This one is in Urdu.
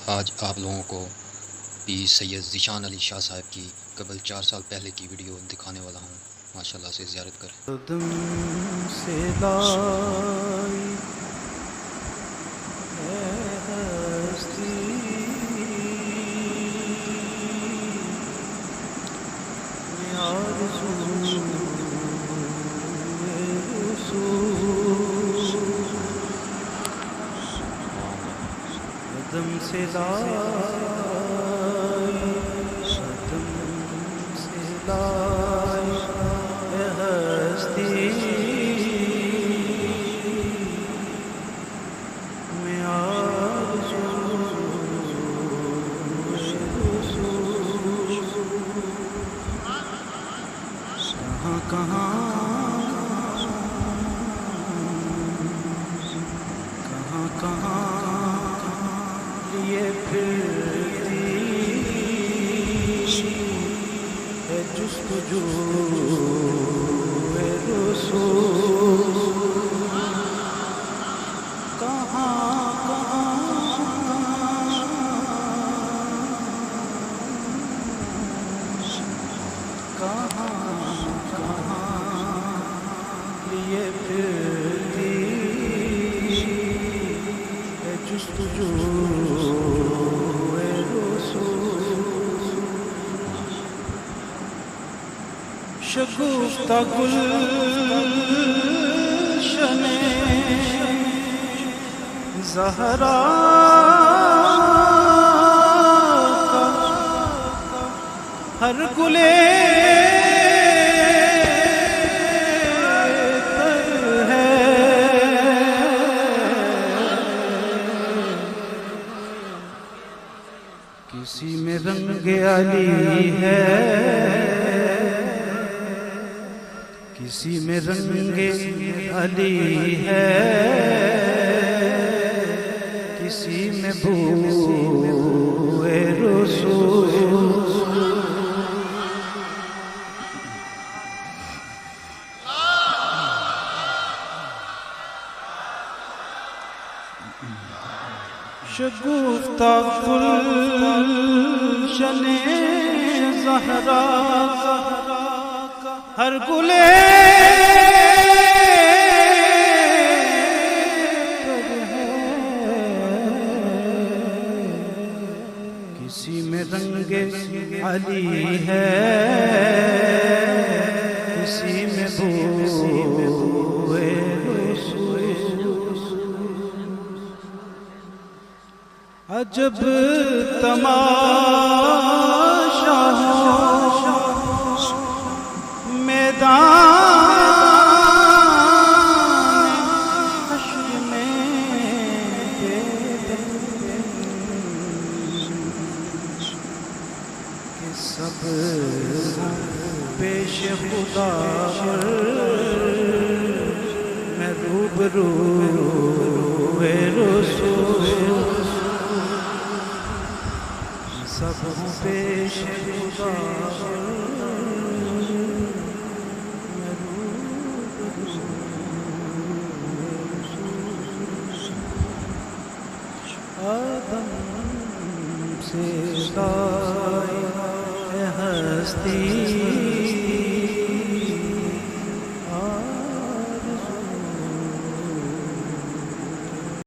آج آپ لوگوں کو پیر سید ذیشان علی شاہ صاحب کی قبل 4 سال پہلے کی ویڈیو دکھانے والا ہوں، ماشاءاللہ سے زیارت کریں۔ قدم سے لائی ہے ہستی میں آرزو قدم سے لائی قدم سے لائی ہے ہستی میں آرزو کہاں کہاں لیے پھرتی ہے جستجو رسول، کہاں لیے پھرتی ہے جستجو شگفتہ گلشن زہرا کا ہر گلے پر ہے کسی میں رنگ علی ہے، کسی میں رنگ علی ہے، کسی میں بو رسول۔ شگفتہ گلشن زہرا ہر گلے پر ہے، کسی میں رنگ علی ہے، کسی میں بو رسول۔ عجب تماشا میدان حشر میں کہ سب پیش خدا میں روبرو رسول، سب پیش خدا آدم سے لائی ہے ہستی